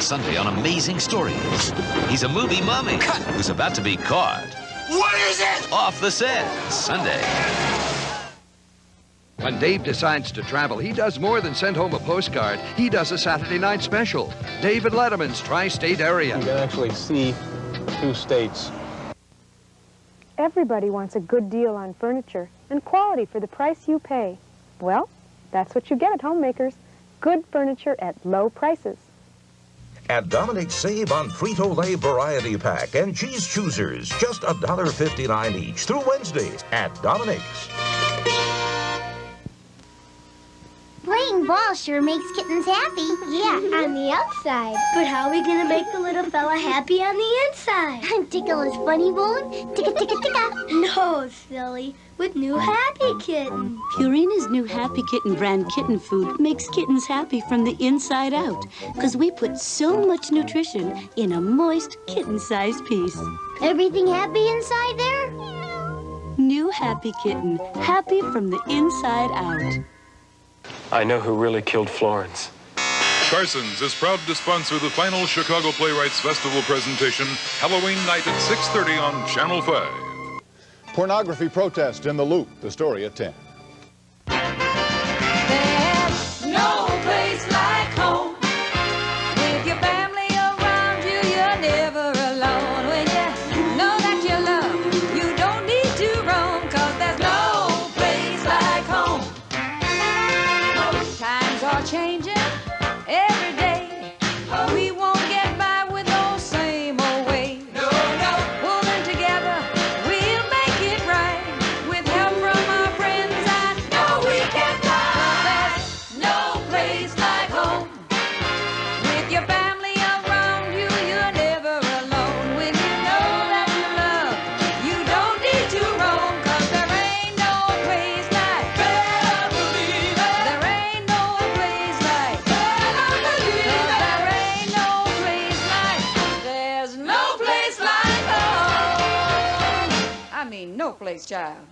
Sunday on Amazing Stories. He's a movie mummy who's about to be caught. What is it? Off the set, Sunday. When Dave decides to travel, he does more than send home a postcard. He does a Saturday night special. David Letterman's Tri-State Area. You can actually see 2 states. Everybody wants a good deal on furniture and quality for the price you pay. Well, that's what you get at Homemakers. Good furniture at low prices. At Dominic's, save on Frito-Lay Variety Pack and Cheese Choosers. Just $1.59 each through Wednesday at Dominic's. Playing ball sure makes kittens happy. Yeah, on the outside. But how are we gonna make the little fella happy on the inside? Tickle his funny bone. Ticka, ticka, ticka. No, silly. With new Happy Kitten. Purina's new Happy Kitten brand kitten food makes kittens happy from the inside out. Because we put so much nutrition in a moist, kitten-sized piece. Everything happy inside there? New Happy Kitten. Happy from the inside out. I know who really killed Florence. Carson's is proud to sponsor the final Chicago Playwrights Festival presentation, Halloween night at 6:30 on Channel 5. Pornography protest in the Loop. The story at 10. There's no place like home. With your family around you, you're never alone. When you know that you love, you don't need to roam. 'Cause there's no place like home. Times are changing every day. We won't get by with those same old ways. No, no. Pulling together, we'll make it right. With help from our friends, I know we can fly. 'Cause there's no place like home. With your family around you, you're never alone. When you know that you love, you don't need to roam. 'Cause there ain't no place like better believe it. There ain't no place like better believe it. 'Cause there ain't no place like, there's no place like home. I mean, no place, child.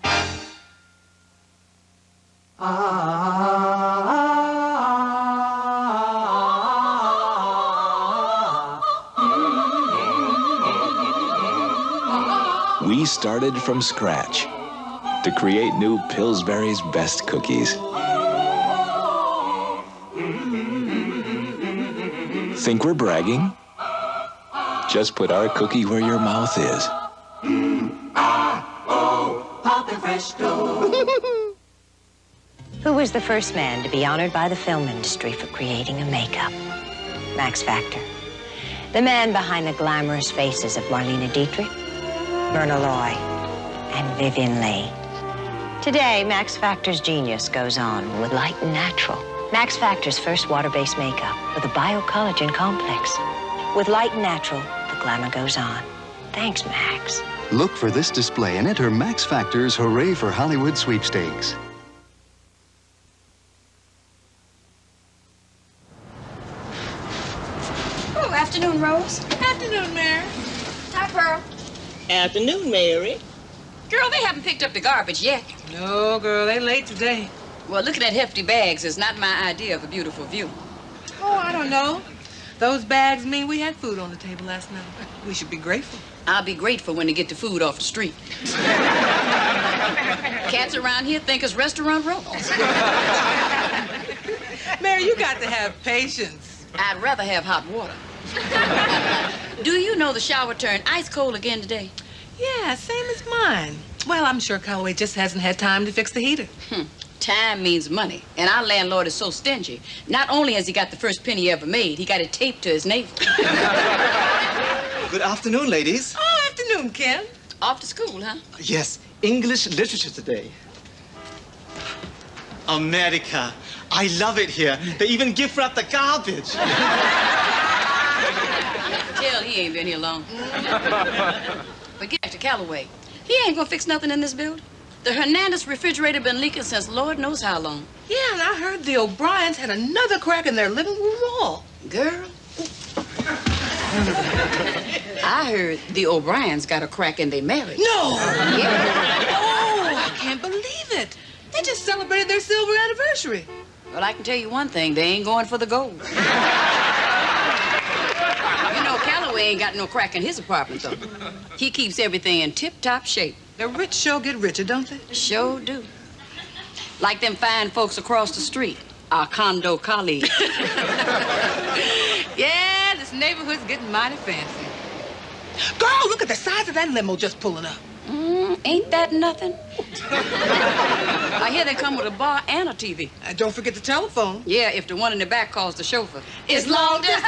We started from scratch to create new Pillsbury's best cookies. Think we're bragging? Just put our cookie where your mouth is. Who was the first man to be honored by the film industry for creating a makeup? Max Factor. The man behind the glamorous faces of Marlene Dietrich, Myrna Loy, and Vivian Leigh. Today, Max Factor's genius goes on with Light and Natural. Max Factor's first water-based makeup with a biocollagen complex. With Light and Natural, the glamour goes on. Thanks, Max. Look for this display and enter Max Factor's Hooray for Hollywood sweepstakes. Oh, afternoon, Rose. Afternoon, Mary. Hi, Pearl. Afternoon, Mary. Girl, they haven't picked up the garbage yet. No, girl, they late today. Well, look at that hefty bags. It's not my idea of a beautiful view. Oh, I don't know. Those bags mean we had food on the table last night. We should be grateful. I'll be grateful when they get the food off the street. Cats around here think it's restaurant rolls. Mary, you got to have patience. I'd rather have hot water. Do you know the shower turned ice cold again today? Yeah, same as mine. Well, I'm sure Callaway just hasn't had time to fix the heater. Time means money, and our landlord is so stingy. Not only has he got the first penny he ever made, he got it taped to his navel. Good afternoon, ladies. Oh, afternoon, Ken. Off to school, huh? Yes, English literature today. America. I love it here. They even gift wrap the garbage. Tell he ain't been here long. But get back to Callaway. He ain't gonna fix nothing in this building. The Hernandez refrigerator been leaking since Lord knows how long. Yeah, and I heard the O'Briens had another crack in their living room wall. Girl. I heard the O'Briens got a crack in their marriage. No! Yeah. Oh, I can't believe it. They just celebrated their silver anniversary. Well, I can tell you one thing. They ain't going for the gold. ain't got no crack in his apartment, though. He keeps everything in tip-top shape. The rich sure get richer, don't they? Sure do. Like them fine folks across the street, our condo colleagues. Yeah, this neighborhood's getting mighty fancy. Girl, look at the size of that limo just pulling up. Ain't that nothing? I hear they come with a bar and a TV. Don't forget the telephone. Yeah, if the one in the back calls the chauffeur. It's long distance.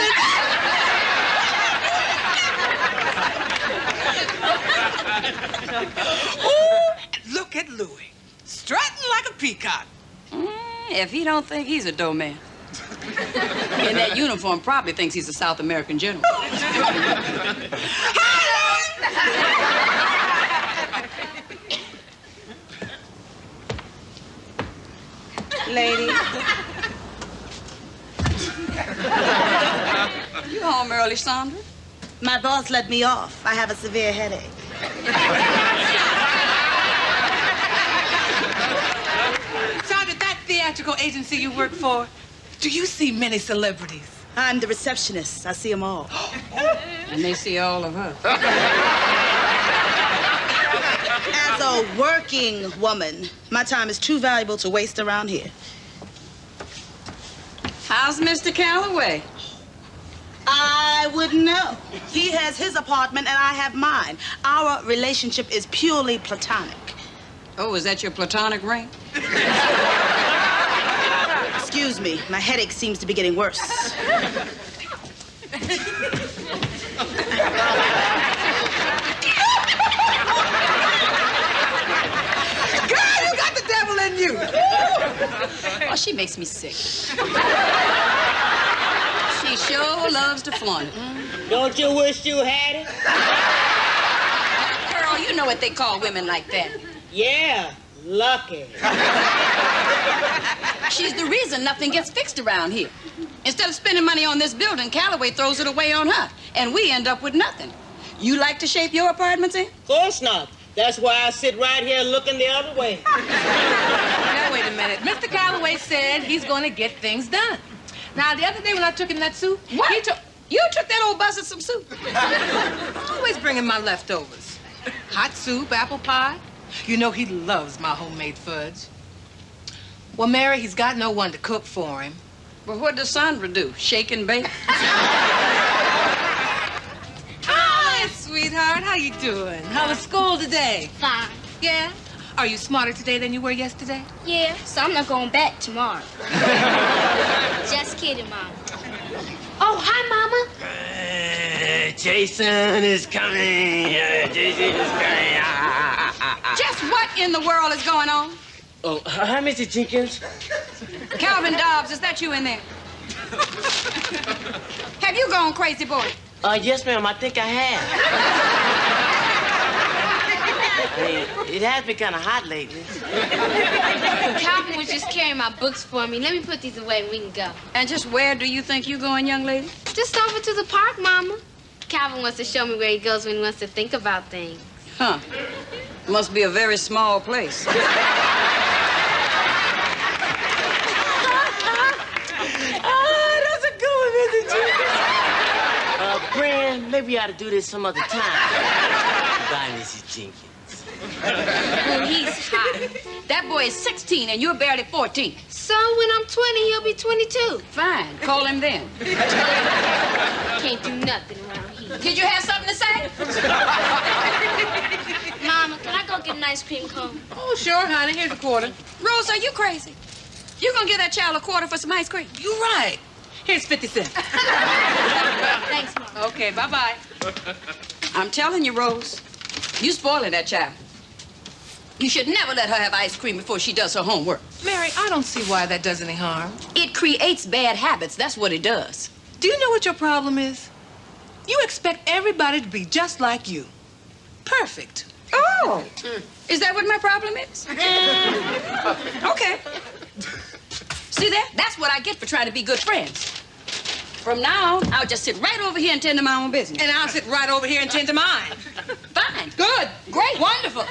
Ooh, look at Louis, strutting like a peacock. If he don't think he's a dough man. In that uniform, probably thinks he's a South American general. Lady. You home early, Sandra? My boss let me off. I have a severe headache. Sandra, that theatrical agency you work for, do you see many celebrities? I'm the receptionist. I see them all. And they see all of her. As a working woman, my time is too valuable to waste around here. How's Mr. Calloway? I wouldn't know. He has his apartment and I have mine. Our relationship is purely platonic. Oh, is that your platonic ring? Excuse me, my headache seems to be getting worse. Girl, you got the devil in you. Oh, she makes me sick. She sure loves to flaunt it. Don't you wish you had it? Girl, you know what they call women like that. Yeah, lucky. She's the reason nothing gets fixed around here. Instead of spending money on this building, Calloway throws it away on her, and we end up with nothing. You like to shape your apartments in? Of course not. That's why I sit right here looking the other way. Now, wait a minute. Mr. Calloway said he's going to get things done. Now, the other day when I took him that soup, what? You took that old buzzard some soup. Always bringing my leftovers. Hot soup, apple pie. You know he loves my homemade fudge. Well, Mary, he's got no one to cook for him. Well, what does Sandra do? Shake and bake? Hi, sweetheart. How you doing? How was school today? Fine. Yeah? Are you smarter today than you were yesterday? Yeah, so I'm not going back tomorrow. Just kidding, Mom. Oh, hi, Mama. Jason is coming. Jason is coming. Just what in the world is going on? Oh, hi, Mr. Jenkins. Calvin Dobbs, is that you in there? Have you gone crazy, boy? Yes, ma'am. I think I have. It has been kind of hot lately. Calvin was just carrying my books for me. Let me put these away and we can go. And just where do you think you're going, young lady? Just over to the park, Mama. Calvin wants to show me where he goes when he wants to think about things. Huh. Must be a very small place. That's a good one, Mr. Jenkins. Fran, maybe we ought to do this some other time. Bye, Mrs. Jenkins. Well, he's hot. That boy is 16 and you're barely 14. So when I'm 20, he'll be 22. Fine. Call him then. Can't do nothing around here. Did you have something to say? Mama, can I go get an ice cream cone? Oh, sure, honey. Here's a quarter. Rose, are you crazy? You gonna give that child a quarter for some ice cream? You're right. Here's 50 cents. Thanks, Mom. Okay, bye-bye. I'm telling you, Rose, you spoiling that child. You should never let her have ice cream before she does her homework. Mary, I don't see why that does any harm. It creates bad habits. That's what it does. Do you know what your problem is? You expect everybody to be just like you. Perfect. Oh, is that what my problem is? Okay. See that? That's what I get for trying to be good friends. From now on, I'll just sit right over here and tend to my own business. And I'll sit right over here and tend to mine. Fine. Good. Great. Wonderful.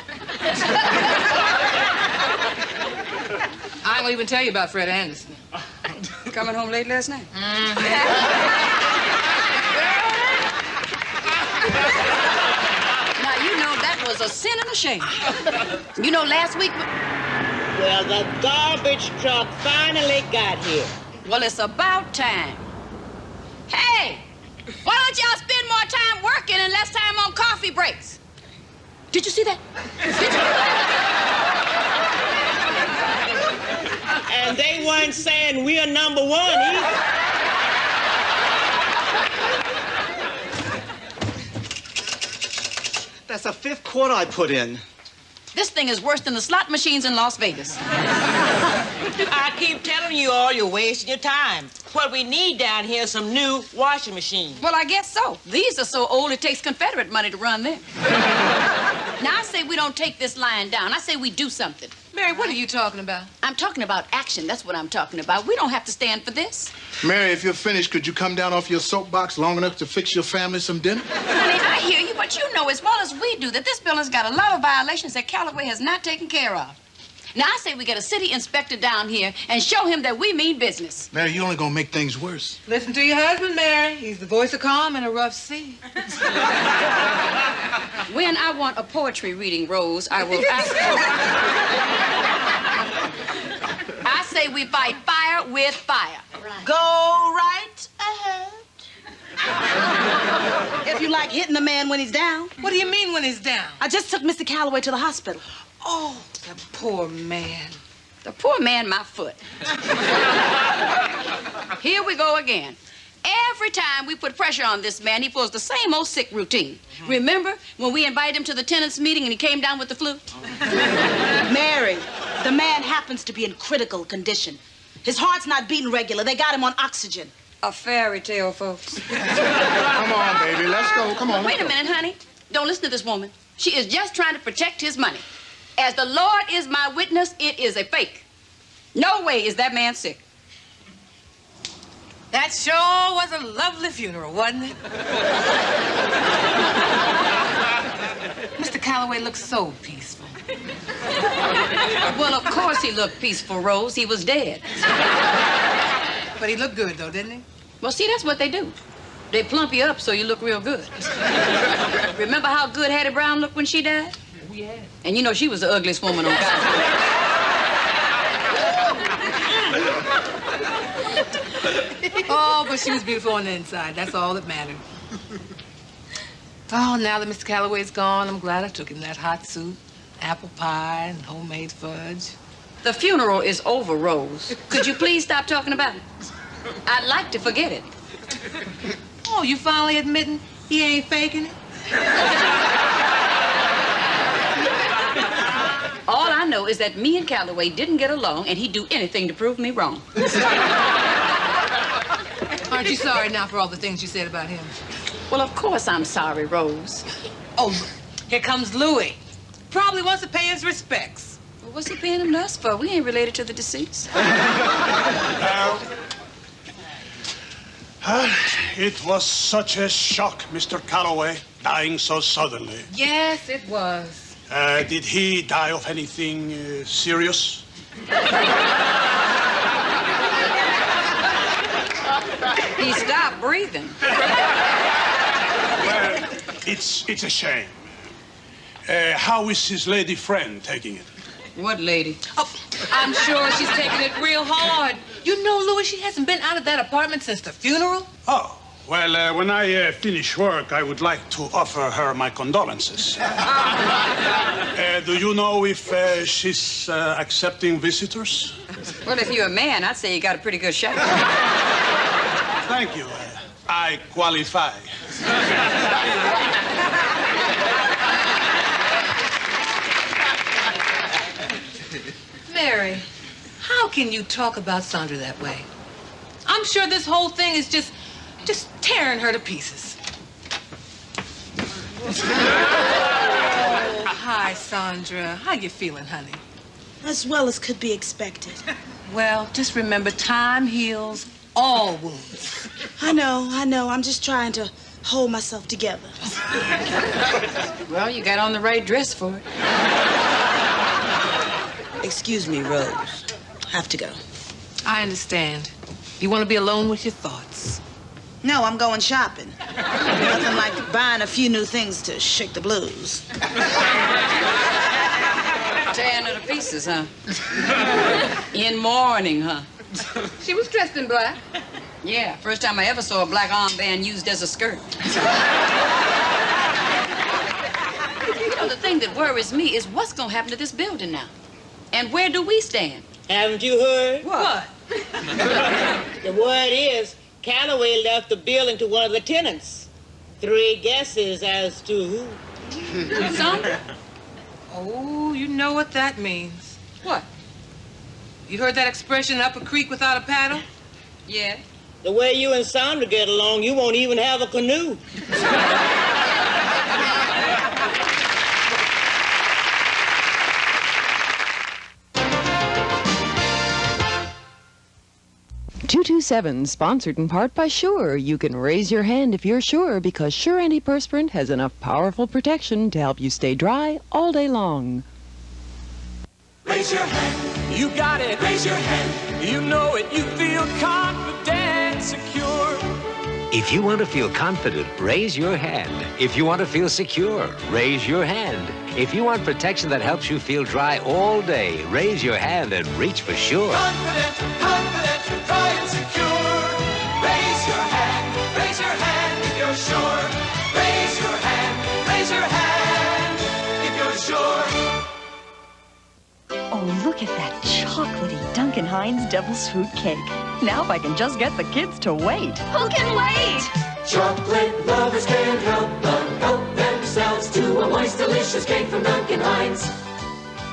I ain't gonna even tell you about Fred Anderson. Coming home late last night. a sin and a shame. You know, last week... Well, the garbage truck finally got here. Well, it's about time. Hey, why don't y'all spend more time working and less time on coffee breaks? Did you see that? And they weren't saying we're number one either. That's the 5th quarter I put in. This thing is worse than the slot machines in Las Vegas. I keep telling you all you're wasting your time. What we need down here is some new washing machines. Well, I guess so. These are so old it takes Confederate money to run them. Now, I say we don't take this lying down. I say we do something. Mary, what are you talking about? I'm talking about action. That's what I'm talking about. We don't have to stand for this. Mary, if you're finished, could you come down off your soapbox long enough to fix your family some dinner? Honey, I hear you, but you know as well as we do that this building's got a lot of violations that Callaway has not taken care of. Now, I say we get a city inspector down here and show him that we mean business. Mary, you're only gonna make things worse. Listen to your husband, Mary. He's the voice of calm in a rough sea. When I want a poetry reading, Rose, I will ask for... I say we fight fire with fire. Go right ahead. If you like hitting a man when he's down. What do you mean when he's down? I just took Mr. Calloway to the hospital. Oh, the poor man. The poor man, my foot. Here we go again. Every time we put pressure on this man, he pulls the same old sick routine. Remember when we invited him to the tenants meeting and he came down with the flu? Mary, the man happens to be in critical condition. His heart's not beating regular. They got him on oxygen. A fairy tale, folks. Come on, baby, let's go. Come on. Wait a minute, honey. Don't listen to this woman. She is just trying to protect his money. As the Lord is my witness, it is a fake. No way is that man sick. That sure was a lovely funeral, wasn't it? Mr. Calloway looks so peaceful. Well, of course he looked peaceful, Rose. He was dead. But he looked good, though, didn't he? Well, see, that's what they do. They plump you up so you look real good. Remember how good Hattie Brown looked when she died? Yeah. And you know she was the ugliest woman on earth. Oh, but she was beautiful on the inside. That's all that mattered. Oh, now that Mr. Calloway's gone, I'm glad I took him that hot soup, apple pie, and homemade fudge. The funeral is over, Rose. Could you please stop talking about it? I'd like to forget it. Oh, you finally admitting he ain't faking it? All I know is that me and Calloway didn't get along, and he'd do anything to prove me wrong. Aren't you sorry now for all the things you said about him? Well, of course I'm sorry, Rose. Oh, here comes Louis. Probably wants to pay his respects. Well, what's he paying them to us for? We ain't related to the deceased. It was such a shock, Mr. Calloway, dying so suddenly. Yes, it was. Did he die of anything serious? He stopped breathing. Well, it's a shame. How is his lady friend taking it? What lady? Oh, I'm sure she's taking it real hard. You know, Louis, she hasn't been out of that apartment since the funeral. Oh, well, when I finish work, I would like to offer her my condolences. Do you know if she's accepting visitors? Well, if you're a man, I'd say you got a pretty good shot. Thank you. I qualify. Mary, how can you talk about Sandra that way? I'm sure this whole thing is just tearing her to pieces. Oh, hi, Sandra. How you feeling, honey? As well as could be expected. Well, just remember, time heals all wounds. I know. I'm just trying to hold myself together. Well, you got on the right dress for it. Excuse me, Rose. Have to go. I understand. You want to be alone with your thoughts. No, I'm going shopping. Nothing like buying a few new things to shake the blues. pieces, huh? In mourning, huh? She was dressed in black. Yeah, first time I ever saw a black armband used as a skirt. You know, the thing that worries me is what's gonna happen to this building now? And where do we stand? Haven't you heard? What? The word is Calloway left the building to one of the tenants. 3 guesses as to who. Sandra? Oh, you know what that means. What? You heard that expression, up a creek without a paddle? Yeah. The way you and Sandra get along, you won't even have a canoe. .227, sponsored in part by Sure. You can raise your hand if you're sure, because Sure antiperspirant has enough powerful protection to help you stay dry all day long. Raise your hand. You got it. Raise your hand. You know it. You feel confident, secure. If you want to feel confident, raise your hand. If you want to feel secure, raise your hand. If you want protection that helps you feel dry all day, raise your hand and reach for Sure. Confident, dry and secure. Raise your hand if you're sure. Raise your hand if you're sure. Oh, look at that chocolatey Duncan Hines Devil's Food Cake. Now if I can just get the kids to wait. Who can wait? Chocolate lovers can't help themselves to a moist, delicious cake from Duncan Hines.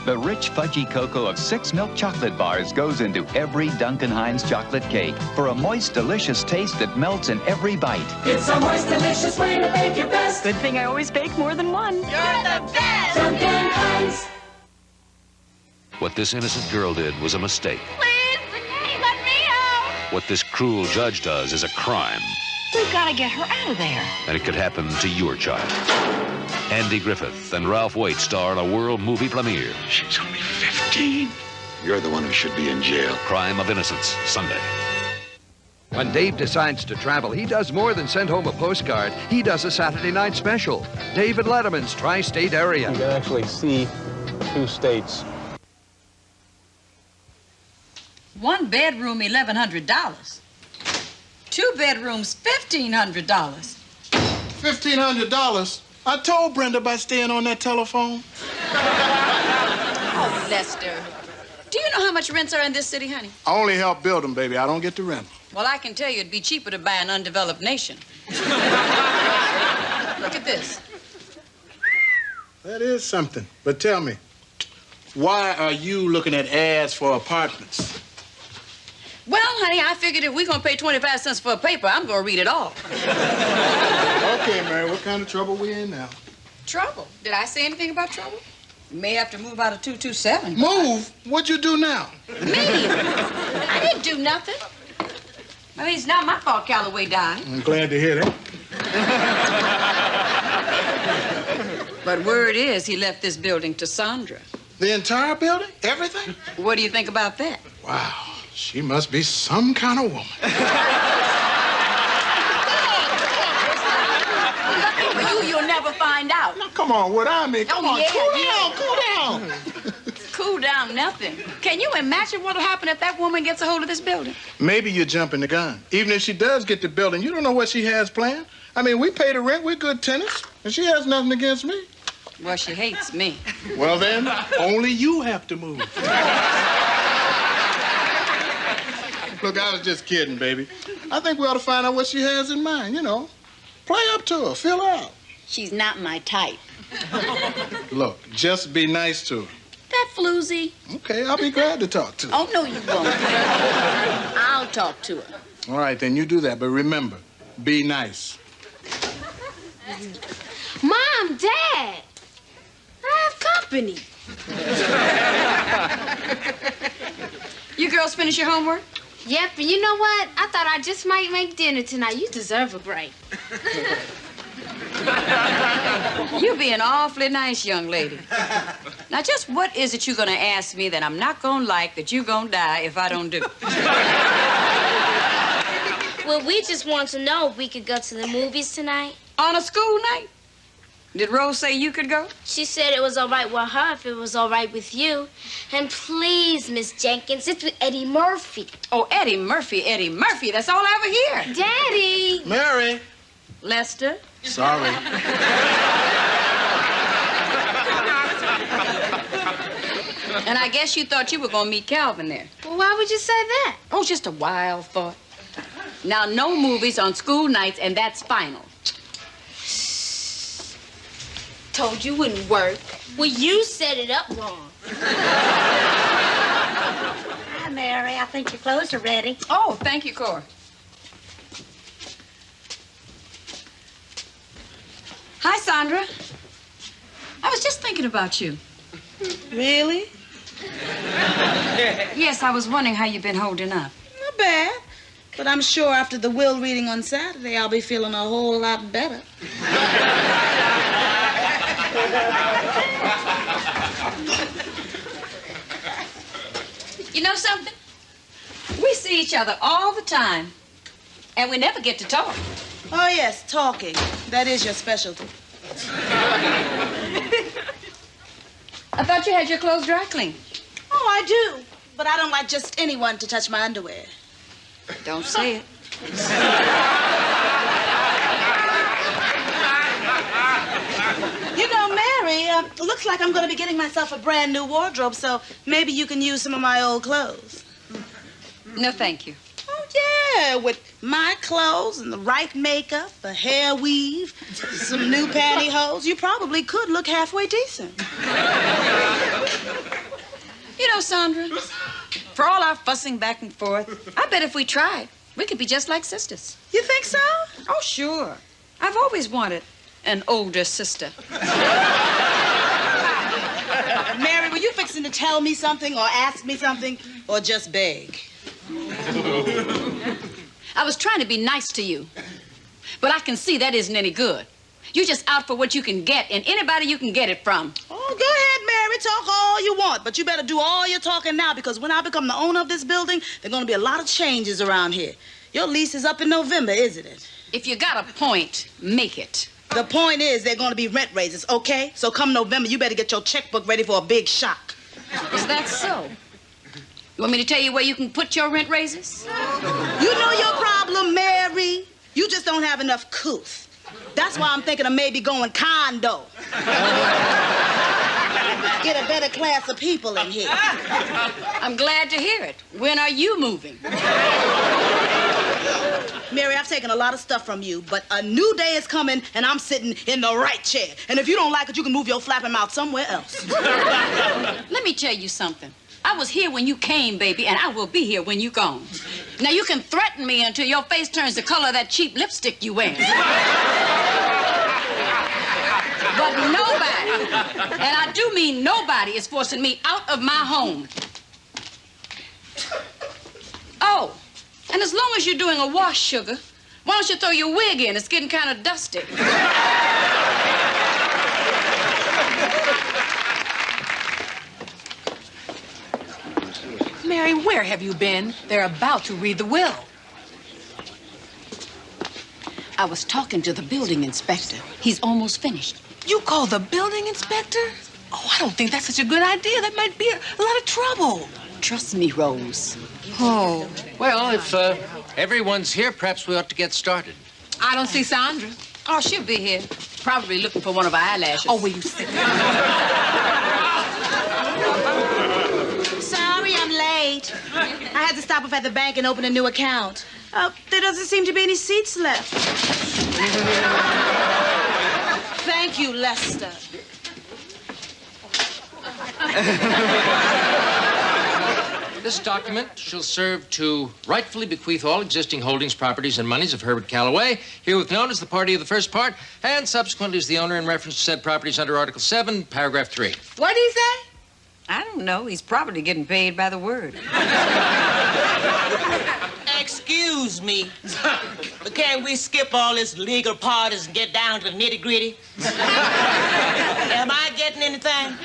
The rich, fudgy cocoa of 6 milk chocolate bars goes into every Duncan Hines chocolate cake for a moist, delicious taste that melts in every bite. It's a moist, delicious way to bake your best. Good thing I always bake more than one. You're the best! Duncan Hines. What this innocent girl did was a mistake. Please, let me out. What this cruel judge does is a crime. We've got to get her out of there. And it could happen to your child. Andy Griffith and Ralph Waite star in a world movie premiere. She's only 15. You're the one who should be in jail. Crime of Innocence, Sunday. When Dave decides to travel, he does more than send home a postcard. He does a Saturday night special. David Letterman's Tri-State Area. You can actually see 2 states. 1 bedroom, $1,100. 2 bedrooms, $1,500. $1,500? I told Brenda about staying on that telephone. Oh, Lester. Do you know how much rents are in this city, honey? I only help build them, baby. I don't get to rent them. Well, I can tell you it'd be cheaper to buy an undeveloped nation. Look at this. That is something. But tell me, why are you looking at ads for apartments? Well, honey, I figured if we're going to pay 25 cents for a paper, I'm going to read it all. Okay, Mary, what kind of trouble we in now? Trouble? Did I say anything about trouble? You may have to move out of 227. Move? What'd you do now? Me? I didn't do nothing. I mean, it's not my fault Calloway died. I'm glad to hear that. But word is he left this building to Sandra. The entire building? Everything? What do you think about that? Wow, she must be some kind of woman. You'll never find out. Now, come on, what I mean? Come on, cool down. Cool down, nothing. Can you imagine what'll happen if that woman gets a hold of this building? Maybe you're jumping the gun. Even if she does get the building, you don't know what she has planned. I mean, we pay the rent, we're good tenants, and she has nothing against me. Well, she hates me. Well, then, only you have to move. Look, I was just kidding, baby. I think we ought to find out what she has in mind, you know. Play up to her, fill her out. She's not my type. Look, just be nice to her. That floozy. Okay, I'll be glad to talk to her. Oh, no, you won't. I'll talk to her. All right, then you do that, but remember, be nice. Mom, Dad, I have company. You girls finish your homework? Yep, and you know what? I thought I just might make dinner tonight. You deserve a break. You're being awfully nice, young lady. Now, just what is it you're going to ask me that I'm not going to like that you're going to die if I don't do? Well, we just want to know if we could go to the movies tonight. On a school night? Did Rose say you could go? She said it was all right with her if it was all right with you. And please, Miss Jenkins, it's with Eddie Murphy. Oh, Eddie Murphy, Eddie Murphy. That's all I ever hear. Daddy! Mary! Lester? Sorry. And I guess you thought you were going to meet Calvin there. Well, why would you say that? Oh, just a wild thought. Now, no movies on school nights, and that's final. Told you wouldn't work. Well, you set it up wrong. Hi, Mary. I think your clothes are ready. Oh, thank you, Cora. Hi, Sandra. I was just thinking about you. Really? Yes, I was wondering how you've been holding up. Not bad. But I'm sure after the will reading on Saturday, I'll be feeling a whole lot better. You know something? We see each other all the time, and we never get to talk. Oh, yes, talking. That is your specialty. I thought you had your clothes dry cleaned. Oh, I do. But I don't like just anyone to touch my underwear. Don't say it. You know, Mary, looks like I'm going to be getting myself a brand new wardrobe, so maybe you can use some of my old clothes. No, thank you. Oh, yeah, with my clothes and the right makeup, a hair weave, some new pantyhose, you probably could look halfway decent. You know, Sandra, for all our fussing back and forth, I bet if we tried, we could be just like sisters. You think so? Oh, sure. I've always wanted an older sister. Mary, were you fixing to tell me something or ask me something or just beg? I was trying to be nice to you, but I can see that isn't any good. You're just out for what you can get and anybody you can get it from. Oh, go ahead, Mary. Talk all you want, but you better do all your talking now because when I become the owner of this building, there are going to be a lot of changes around here. Your lease is up in November, isn't it? If you got a point, make it. The point is there are going to be rent raises, okay? So come November, you better get your checkbook ready for a big shock. Is that so? You want me to tell you where you can put your rent raises? You know your problem, Mary. You just don't have enough couth. That's why I'm thinking of maybe going condo. Get a better class of people in here. I'm glad to hear it. When are you moving? Mary, I've taken a lot of stuff from you, but a new day is coming, and I'm sitting in the right chair. And if you don't like it, you can move your flapping mouth somewhere else. Let me tell you something. I was here when you came, baby, and I will be here when you're gone. Now, you can threaten me until your face turns the color of that cheap lipstick you wear. But nobody, and I do mean nobody, is forcing me out of my home. Oh, and as long as you're doing a wash, sugar, why don't you throw your wig in? It's getting kind of dusty. Mary, where have you been? They're about to read the will. I was talking to the building inspector. He's almost finished. You call the building inspector? Oh, I don't think that's such a good idea. That might be a lot of trouble. Trust me, Rose. Oh. Well, if everyone's here, perhaps we ought to get started. I don't see Sandra. Oh, she'll be here. Probably looking for one of our eyelashes. Oh, will you sit down? Sorry, I'm late. I had to stop off at the bank and open a new account. There doesn't seem to be any seats left. Thank you, Lester. This document shall serve to rightfully bequeath all existing holdings, properties, and monies of Herbert Calloway, herewith known as the party of the first part, and subsequently as the owner in reference to said properties under Article 7, Paragraph 3. What'd he say? I don't know. He's probably getting paid by the word. Excuse me, but can't we skip all this legal parties and get down to the nitty-gritty? Am I getting anything?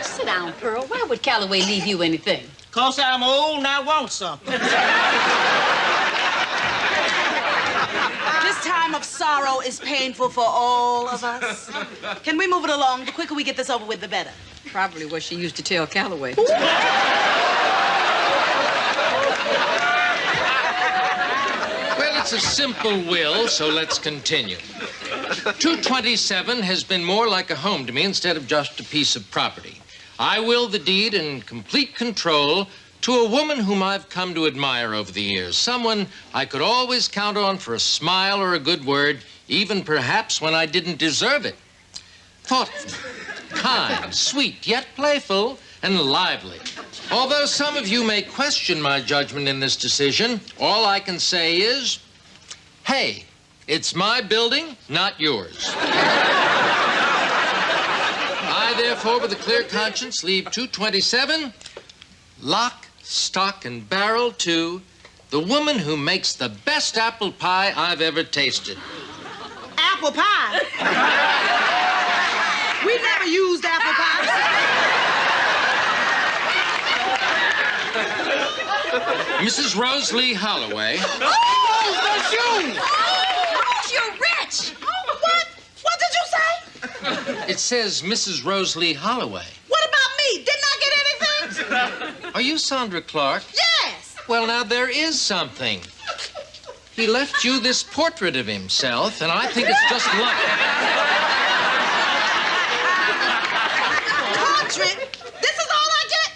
Sit down, Pearl. Why would Calloway leave you anything? 'Cause I'm old and I want something. This time of sorrow is painful for all of us. Can we move it along? The quicker we get this over with, the better. Probably what she used to tell Calloway. Well, it's a simple will, so let's continue. 227 has been more like a home to me instead of just a piece of property. I will the deed in complete control to a woman whom I've come to admire over the years. Someone I could always count on for a smile or a good word, even perhaps when I didn't deserve it. Thoughtful, kind, sweet, yet playful and lively. Although some of you may question my judgment in this decision, all I can say is, hey, it's my building, not yours. I, therefore, with a clear conscience, leave 227, lock, stock, and barrel to the woman who makes the best apple pie I've ever tasted. Apple pie? We never used apple pie. Mrs. Rose Lee Holloway. Oh, that's you! Rose, you're rich! What? What did you say? It says Mrs. Rose Lee Holloway. What about me? Didn't I get anything? Are you Sandra Clark? Yes! Well, now, there is something. He left you this portrait of himself, and I think it's just luck. Portrait? This is all I get?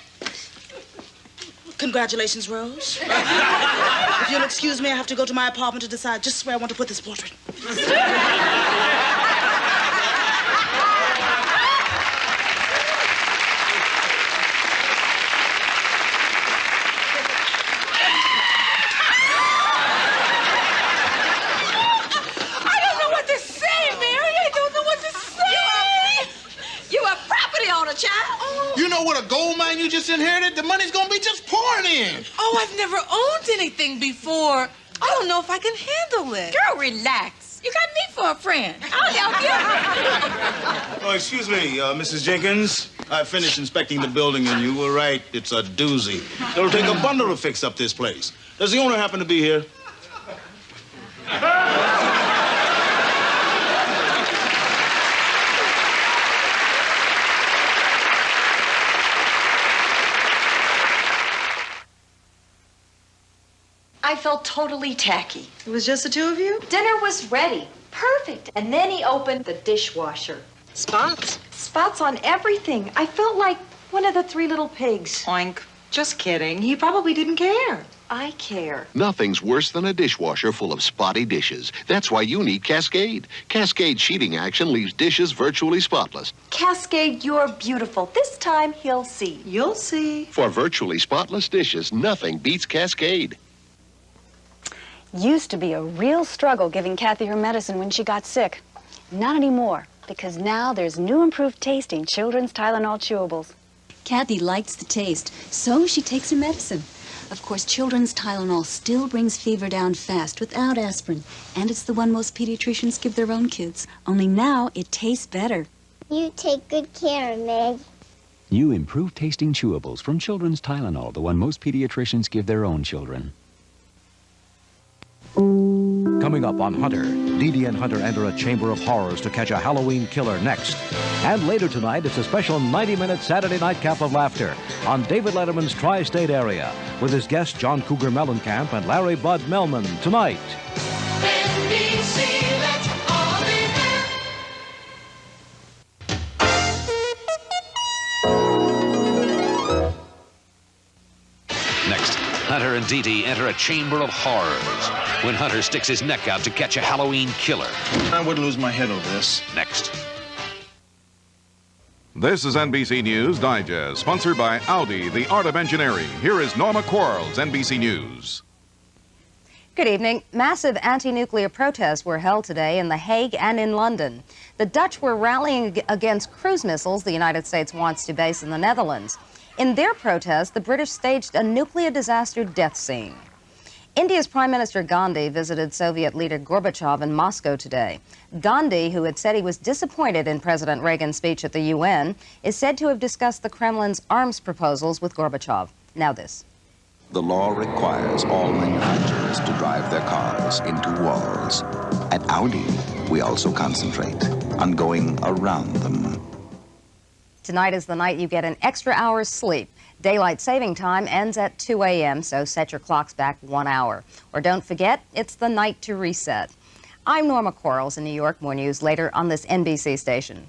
Congratulations, Rose. If you'll excuse me, I have to go to my apartment to decide just where I want to put this portrait. You know what a gold mine you just inherited? The money's gonna be just pouring in. Oh, I've never owned anything before. I don't know if I can handle it. Girl, relax. You got me for a friend. I'll help you. Oh, excuse me, Mrs. Jenkins. I finished inspecting the building, and you were right. It's a doozy. It'll take a bundle to fix up this place. Does the owner happen to be here? I felt totally tacky. It was just the two of you? Dinner was ready. Perfect. And then he opened the dishwasher. Spots? Spots on everything. I felt like one of the three little pigs. Oink. Just kidding. He probably didn't care. I care. Nothing's worse than a dishwasher full of spotty dishes. That's why you need Cascade. Cascade sheeting action leaves dishes virtually spotless. Cascade, you're beautiful. This time he'll see. You'll see. For virtually spotless dishes, nothing beats Cascade. Used to be a real struggle giving Kathy her medicine when she got sick. Not anymore, because now there's new improved tasting children's Tylenol chewables. Kathy likes the taste, so she takes her medicine. Of course, children's Tylenol still brings fever down fast without aspirin, and it's the one most pediatricians give their own kids. Only now it tastes better. You take good care of Meg. New improved tasting chewables from children's Tylenol, the one most pediatricians give their own children. Coming up on Hunter, Dee Dee and Hunter enter a chamber of horrors to catch a Halloween killer next. And later tonight, it's a special 90-minute Saturday nightcap of laughter on David Letterman's Tri-State Area with his guests John Cougar Mellencamp and Larry Bud Melman tonight. NBC, let's all be there. Next, Hunter and Dee Dee enter a chamber of horrors when Hunter sticks his neck out to catch a Halloween killer. I would lose my head over this. Next. This is NBC News Digest, sponsored by Audi, the art of engineering. Here is Norma Quarles, NBC News. Good evening. Massive anti-nuclear protests were held today in The Hague and in London. The Dutch were rallying against cruise missiles the United States wants to base in the Netherlands. In their protest, the British staged a nuclear disaster death scene. India's Prime Minister Gandhi visited Soviet leader Gorbachev in Moscow today. Gandhi, who had said he was disappointed in President Reagan's speech at the UN, is said to have discussed the Kremlin's arms proposals with Gorbachev. Now this. The law requires all manufacturers to drive their cars into walls. At Audi, we also concentrate on going around them. Tonight is the night you get an extra hour's sleep. Daylight saving time ends at 2 a.m., so set your clocks back 1 hour. Or don't forget, it's the night to reset. I'm Norma Quarles in New York. More news later on this NBC station.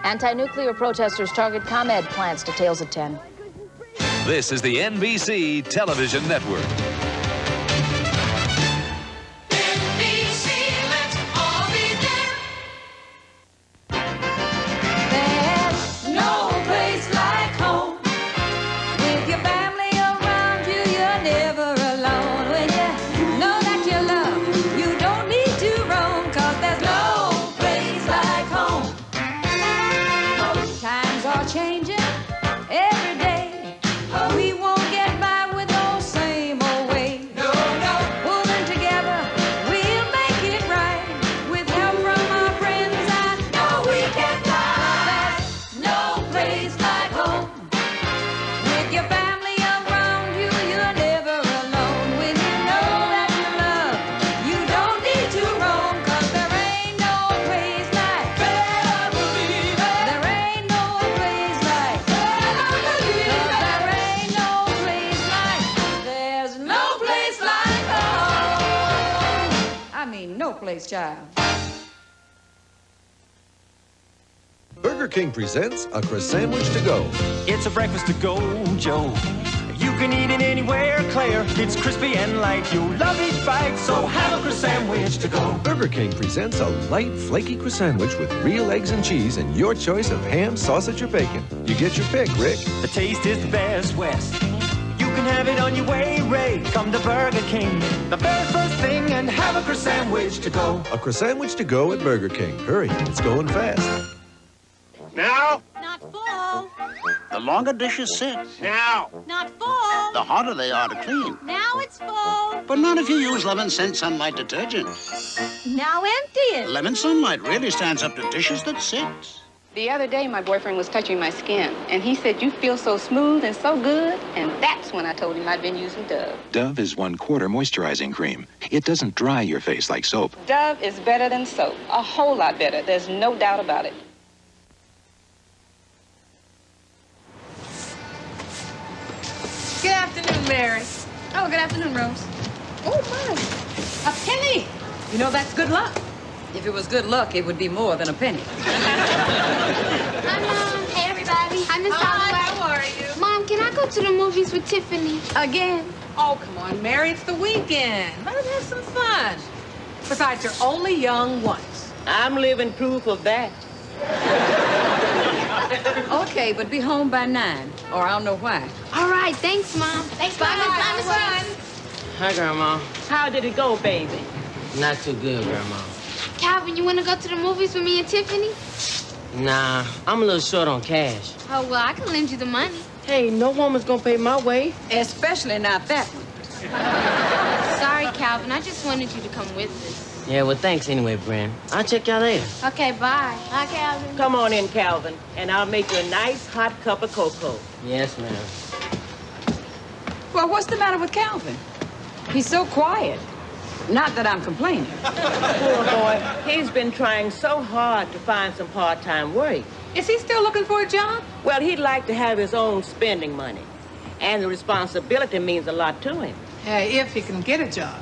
Anti-nuclear protesters target ComEd plants. Details at 10. This is the NBC Television Network. NBC, let's all be there. There's no place like home. With your family around you, you're never alone. When you know that you're loved, you don't need to roam, 'cause there's no place like home. Times are changing every day. We won't get by with those same old ways. No, no. Pulling together, we'll make it right. With help from our friends, I know we can fly. There's no place like home. With your family around you, you're never alone. When you know that you're loved, you don't need to roam, 'cause there ain't no place like. Better believe it. There ain't no place like. Better believe it. 'Cause there ain't no place like. There's no place like home. I mean, no place, child. Burger King presents a croissant to go. It's a breakfast to go, Joe. You can eat it anywhere, Claire. It's crispy and light. You'll love each bite, so have a croissant to go. Burger King presents a light, flaky croissant with real eggs and cheese and your choice of ham, sausage, or bacon. You get your pick, Rick. The taste is the best west. You can have it on your way, Ray. Come to Burger King, the very first thing, and have a croissant to go. A croissant to go at Burger King. Hurry, it's going fast. Now. Not full. The longer dishes sit. Now. Not full. The harder they are to clean. Now it's full. But not if you use Lemon Scent Sunlight detergent. Now empty it. Lemon Sunlight really stands up to dishes that sit. The other day, my boyfriend was touching my skin, and he said, "You feel so smooth and so good," and that's when I told him I'd been using Dove. Dove is 1/4 moisturizing cream. It doesn't dry your face like soap. Dove is better than soap, a whole lot better. There's no doubt about it. Good afternoon, Mary. Oh, good afternoon, Rose. Oh, my. A penny. You know, that's good luck. If it was good luck, it would be more than a penny. Hi, Mom. Hey, everybody. Hi, Miss Hi, how are you? Mom, can I go to the movies with Tiffany? Again? Oh, come on, Mary. It's the weekend. Let us have some fun. Besides, you're only young once. I'm living proof of that. Okay, but be home by 9, or I'll know why. All right. Thanks, Mom. Thanks, Mom. Bye, Miss Rose. Hi, Grandma. How did it go, baby? Not too good, Grandma. Calvin, you want to go to the movies with me and Tiffany? Nah, I'm a little short on cash. Oh, well, I can lend you the money. Hey, no woman's gonna pay my way. Especially not that one. Sorry, Calvin. I just wanted you to come with us. Yeah, well, thanks anyway, Bran. I'll check y'all later. Okay, bye. Bye, Calvin. Come on in, Calvin, and I'll make you a nice hot cup of cocoa. Yes, ma'am. Well, what's the matter with Calvin? He's so quiet. Not that I'm complaining. Poor boy. He's been trying so hard to find some part-time work. Is he still looking for a job? Well, he'd like to have his own spending money. And the responsibility means a lot to him. Hey, if he can get a job.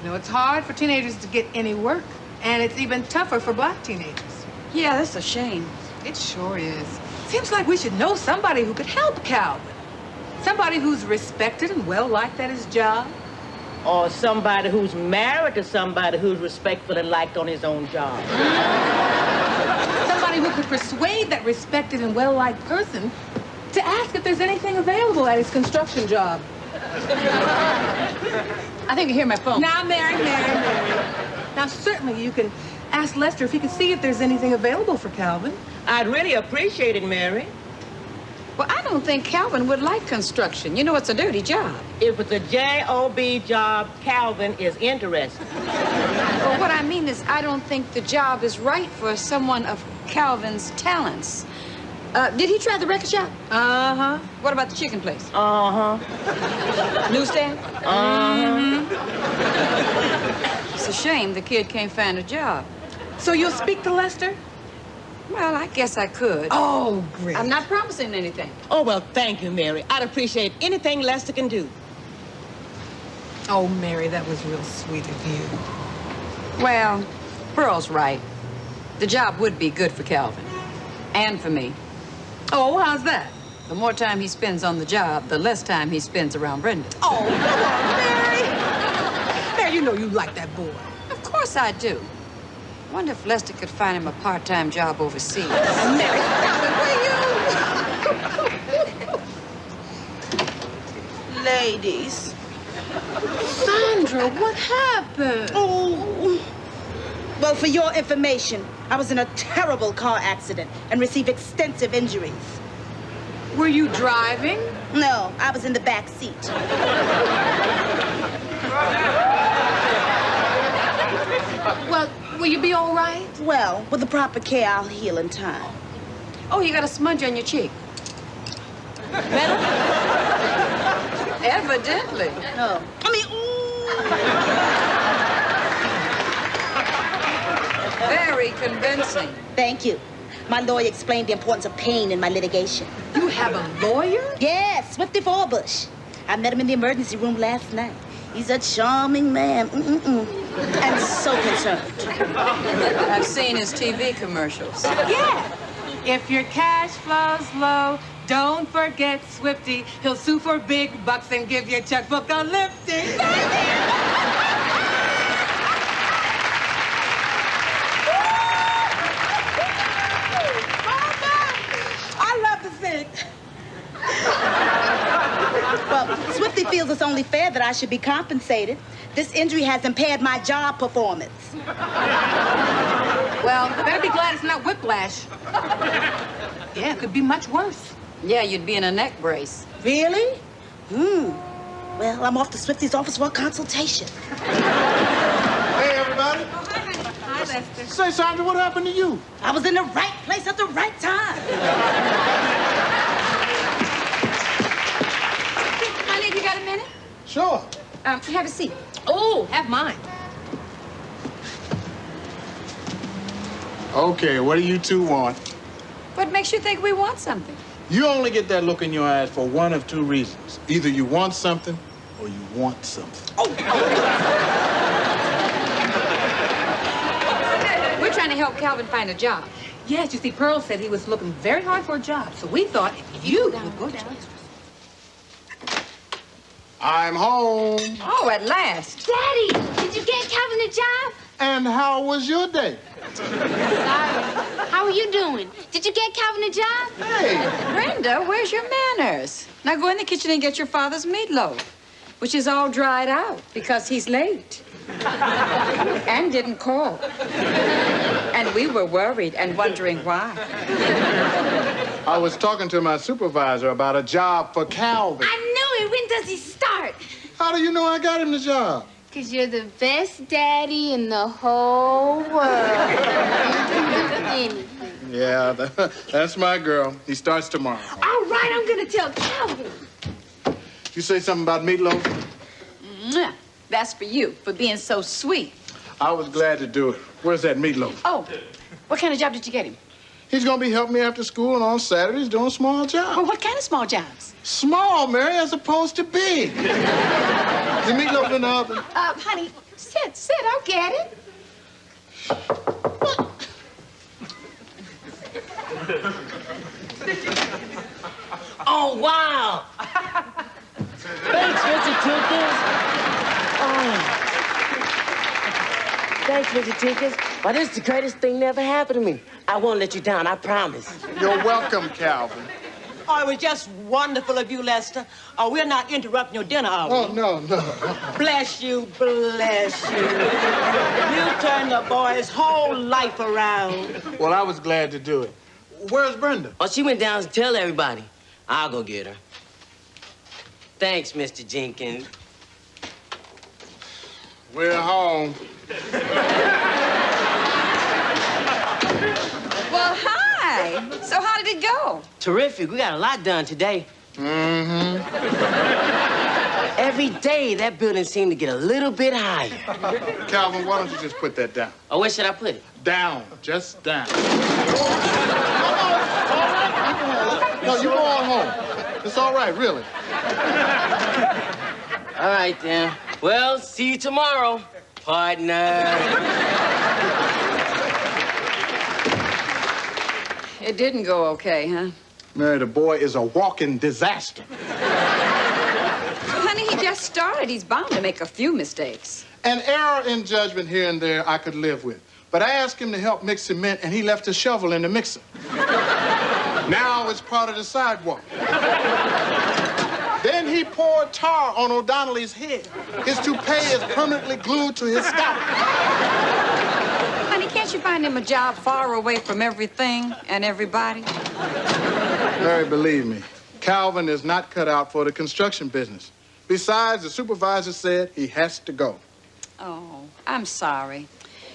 You know, it's hard for teenagers to get any work. And it's even tougher for black teenagers. Yeah, that's a shame. It sure is. Seems like we should know somebody who could help Calvin. Somebody who's respected and well-liked at his job. Or somebody who's married to somebody who's respectful and liked on his own job. Somebody who could persuade that respected and well-liked person to ask if there's anything available at his construction job. I think I hear my phone. Now, Mary. Now, certainly you can ask Lester if he can see if there's anything available for Calvin. I'd really appreciate it, Mary. Well, I don't think Calvin would like construction. You know, it's a dirty job. If it's a J.O.B. job, Calvin is interested. Well, what I mean is I don't think the job is right for someone of Calvin's talents. Did he try the record shop? Uh-huh. What about the chicken place? Uh-huh. Newsstand? Uh-huh. It's a shame the kid can't find a job. So you'll speak to Lester? Well, I guess I could. Oh, great. I'm not promising anything. Oh, well, thank you, Mary. I'd appreciate anything Lester can do. Oh, Mary, that was real sweet of you. Well, Pearl's right. The job would be good for Calvin. And for me. Oh, how's that? The more time he spends on the job, the less time he spends around Brenda. Oh, come on, Mary. Mary, you know you like that boy. Of course I do. Wonder if Lester could find him a part-time job overseas. Mary, will you? Ladies. Sandra, what happened? Oh. Well, for your information, I was in a terrible car accident and received extensive injuries. Were you driving? No, I was in the back seat. Well, will you be all right? Well, with the proper care, I'll heal in time. Oh, you got a smudge on your cheek. Metal? Evidently. No. I mean, Very convincing. Thank you. My lawyer explained the importance of pain in my litigation. You have a lawyer? Yes, Swifty Forbush. I met him in the emergency room last night. He's a charming man. And so concerned. I've seen his TV commercials. Yeah. If your cash flow's low, don't forget Swifty. He'll sue for big bucks and give your checkbook a lifting. I love to sing. Well, Swifty feels it's only fair that I should be compensated. This injury has impaired my job performance. Well, better be glad it's not whiplash. Yeah, it could be much worse. Yeah, you'd be in a neck brace. Really? Well, I'm off to Swifty's office for a consultation. Hey, everybody. Hi, Lester. Say, Sandra, what happened to you? I was in the right place at the right time. Honey, have you got a minute? Sure. Have a seat. Oh, have mine. Okay, what do you two want? What makes you think we want something? You only get that look in your eyes for one of two reasons. Either you want something or you want something. We're trying to help Calvin find a job. Yes, you see, Pearl said he was looking very hard for a job, so we thought if you would go down. I'm home. Oh, at last. Daddy, did you get Calvin a job? And how was your day? Sorry. How are you doing? Did you get Calvin a job? Hey. Brenda, where's your manners? Now go in the kitchen and get your father's meatloaf, which is all dried out because he's late. And didn't call. And we were worried and wondering why. I was talking to my supervisor about a job for Calvin. I knew it. When does he start? How do you know I got him the job? Because you're the best daddy in the whole world. Anything. Yeah, that's my girl. He starts tomorrow. All right, I'm going to tell Calvin. You say something about meatloaf? Mwah. That's for you, for being so sweet. I was glad to do it. Where's that meatloaf? Oh, what kind of job did you get him? He's gonna be helping me after school and on Saturdays doing small jobs. Well, what kind of small jobs? Small, Mary, as opposed to big. The meatloaf in the oven. Honey, sit. I'll get it. Oh, wow. Thanks, Mr. Tinkers. Thanks, Mr. Tinkers. Why, this is the greatest thing that ever happened to me. I won't let you down, I promise. You're welcome, Calvin. Oh, it was just wonderful of you, Lester. Oh, we're not interrupting your dinner, are we? Oh, no. Bless you, bless you. You turned the boy's whole life around. Well, I was glad to do it. Where's Brenda? Oh, she went down to tell everybody. I'll go get her. Thanks, Mr. Jenkins. We're home. Well, hi. So how did it go? Terrific. We got a lot done today. Mm-hmm. Every day, that building seemed to get a little bit higher. Calvin, why don't you just put that down? Oh, where should I put it? Down. Just down. No, you go on home. It's all right, really. All right, then. Well, see you tomorrow, partner. It didn't go okay, huh? Mary, the boy is a walking disaster. Honey, he just started. He's bound to make a few mistakes. An error in judgment here and there I could live with. But I asked him to help mix cement, and he left his shovel in the mixer. Now it's part of the sidewalk. Then he poured tar on O'Donnelly's head. His toupee is permanently glued to his scalp. Honey, can't you find him a job far away from everything and everybody? Mary, believe me, Calvin is not cut out for the construction business. Besides, the supervisor said he has to go. Oh, I'm sorry.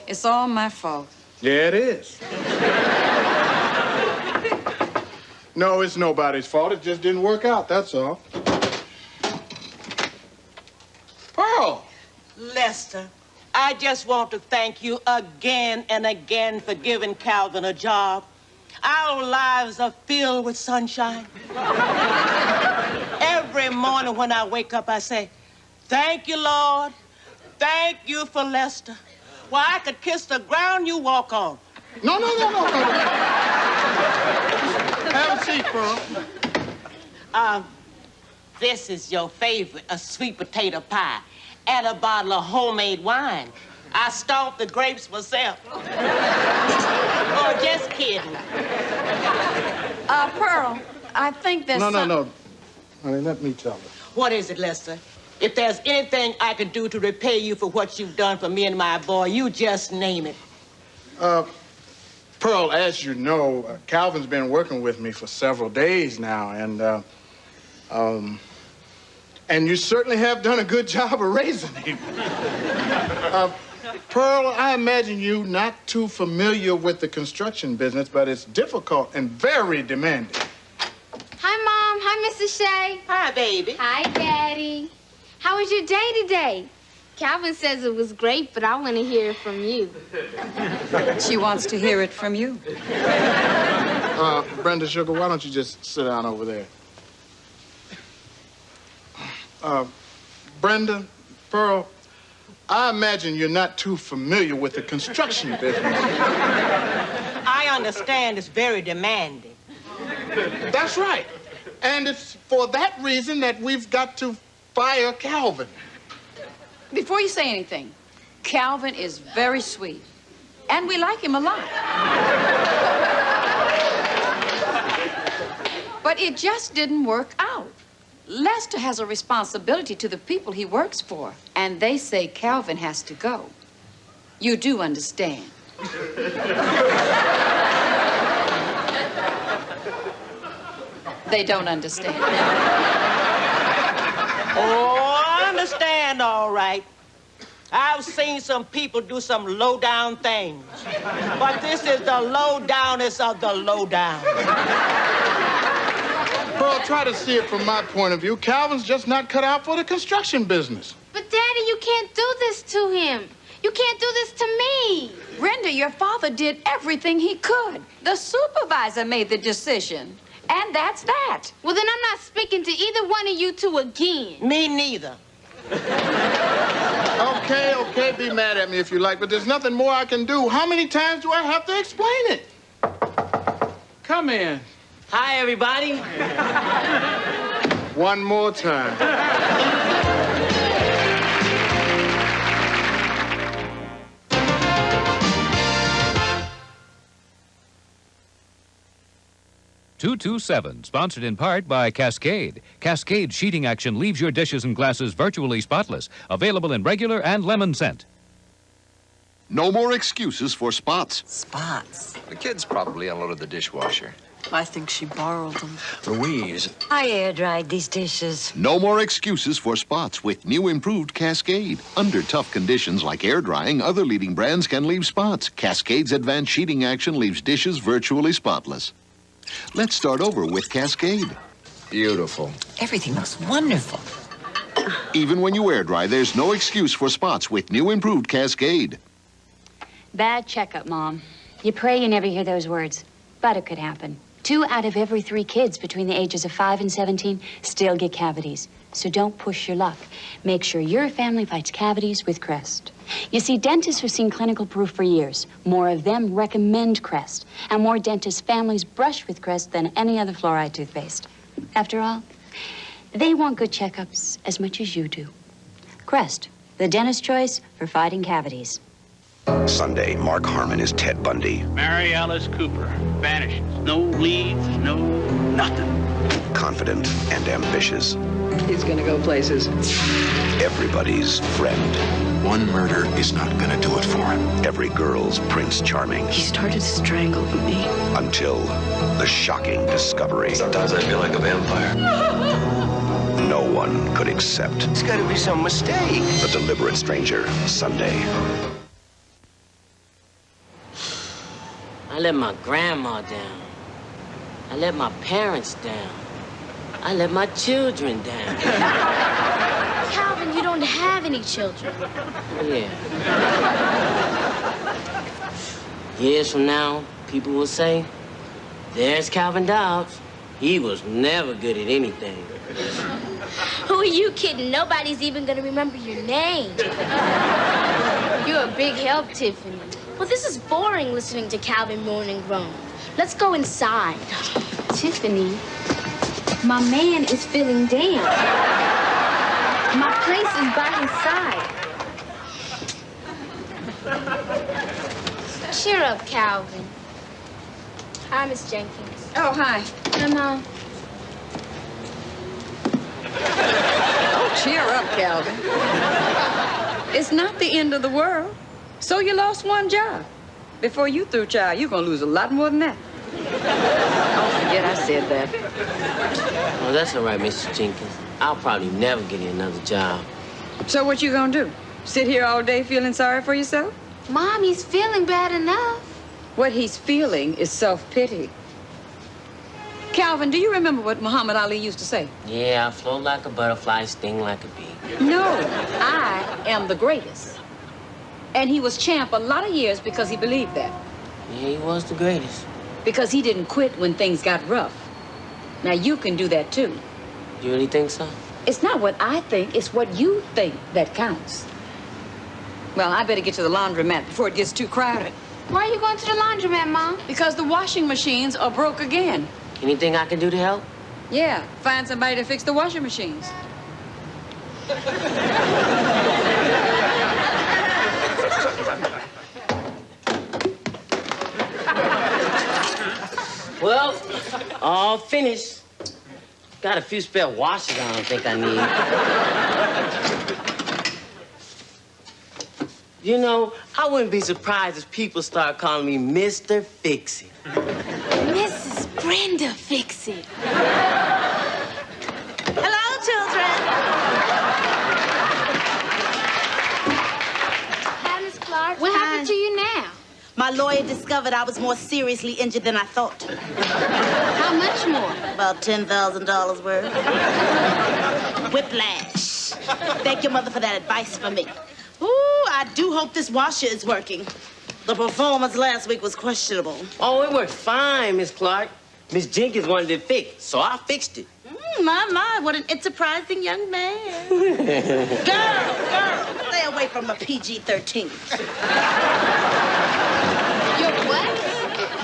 It's all my fault. Yeah, it is. No, it's nobody's fault. It just didn't work out, that's all. Pearl! Lester, I just want to thank you again and again for giving Calvin a job. Our lives are filled with sunshine. Every morning when I wake up, I say, thank you, Lord. Thank you for Lester. Well, I could kiss the ground you walk on. No. Have a seat, Pearl. This is your favorite, a sweet potato pie and a bottle of homemade wine. I stomped the grapes myself. Oh, just kidding. Pearl, I think there's No. Honey, let me tell her. What is it, Lester? If there's anything I can do to repay you for what you've done for me and my boy, you just name it. Pearl, as you know, Calvin's been working with me for several days now, and you certainly have done a good job of raising him. Pearl, I imagine you not too familiar with the construction business, but it's difficult and very demanding. Hi, Mom. Hi, Mrs. Shea. Hi, baby. Hi, Daddy. How was your day today? Calvin says it was great, but I want to hear it from you. She wants to hear it from you. Brenda, sugar, why don't you just sit down over there? Brenda, Pearl, I imagine you're not too familiar with the construction business. I understand it's very demanding. That's right. And it's for that reason that we've got to fire Calvin. Before you say anything, Calvin is very sweet, and we like him a lot. But it just didn't work out. Lester has a responsibility to the people he works for, and they say Calvin has to go. You do understand. They don't understand. Oh, I understand, all right. I've seen some people do some low-down things. But this is the low-downest of the low-down. Pearl, try to see it from my point of view. Calvin's just not cut out for the construction business. But, Daddy, you can't do this to him. You can't do this to me. Brenda, your father did everything he could. The supervisor made the decision. And that's that. Well, then I'm not speaking to either one of you two again. Me neither. Okay, be mad at me if you like, but there's nothing more I can do. How many times do I have to explain it? Come in. Hi, everybody. One more time. 227, sponsored in part by Cascade. Cascade sheeting action leaves your dishes and glasses virtually spotless. Available in regular and lemon scent. No more excuses for spots. Spots? The kids probably unloaded the dishwasher. I think she borrowed them. Louise. I air-dried these dishes. No more excuses for spots with new improved Cascade. Under tough conditions like air drying, other leading brands can leave spots. Cascade's advanced sheeting action leaves dishes virtually spotless. Let's start over with Cascade. Beautiful. Everything looks wonderful. Even when you air dry, there's no excuse for spots with new improved Cascade. Bad checkup, Mom. You pray you never hear those words, but it could happen. 2 out of every 3 kids between the ages of 5 and 17 still get cavities. So don't push your luck. Make sure your family fights cavities with Crest. You see, dentists have seen clinical proof for years. More of them recommend Crest, and more dentists' families brush with Crest than any other fluoride toothpaste. After all, they want good checkups as much as you do. Crest, the dentist's choice for fighting cavities. Sunday, Mark Harmon is Ted Bundy. Mary Alice Cooper vanishes. No leads, no nothing. Confident and ambitious. He's gonna go places. Everybody's friend. One murder is not gonna do it for him. Every girl's Prince Charming. He started strangling me. Until the shocking discovery. Sometimes I feel like a vampire. No one could accept. It's gotta be some mistake. The Deliberate Stranger, Sunday. I let my grandma down. I let my parents down. I let my children down. Calvin, you don't have any children. Yeah. Years from now, people will say, there's Calvin Dobbs. He was never good at anything. Who are you kidding? Nobody's even gonna remember your name. You're a big help, Tiffany. Well, this is boring listening to Calvin moan and groan. Let's go inside. Tiffany, my man is feeling down. My place is by his side. Cheer up, Calvin. Hi, Miss Jenkins. Oh, hi. Hi, Mom. Oh, cheer up, Calvin. It's not the end of the world. So you lost one job. Before you through, child, you're gonna lose a lot more than that. Don't forget I said that. Oh, that's all right, Mrs. Jenkins. I'll probably never get another job. So what you gonna do? Sit here all day feeling sorry for yourself? Mom, he's feeling bad enough. What he's feeling is self-pity. Calvin, do you remember what Muhammad Ali used to say? Yeah, I float like a butterfly, sting like a bee. No, I am the greatest. And he was champ a lot of years because he believed that. Yeah, he was the greatest. Because he didn't quit when things got rough. Now, you can do that, too. You really think so? It's not what I think, it's what you think that counts. Well, I better get to the laundromat before it gets too crowded. Why are you going to the laundromat, Mom? Because the washing machines are broke again. Anything I can do to help? Yeah, find somebody to fix the washing machines. Well, all finished. Got a few spare washers I don't think I need. You know, I wouldn't be surprised if people start calling me Mr. Fix-It. Mrs. Brenda Fix-It. Hello, children. Hi, Miss Clark. What happened to you now? My lawyer discovered I was more seriously injured than I thought. How much more? About $10,000 worth. Whiplash. Thank your mother for that advice for me. Ooh, I do hope this washer is working. The performance last week was questionable. Oh, it worked fine, Miss Clark. Miss Jenkins wanted it fixed, so I fixed it. My, what an enterprising young man. Girl, stay away from a PG-13. Your what?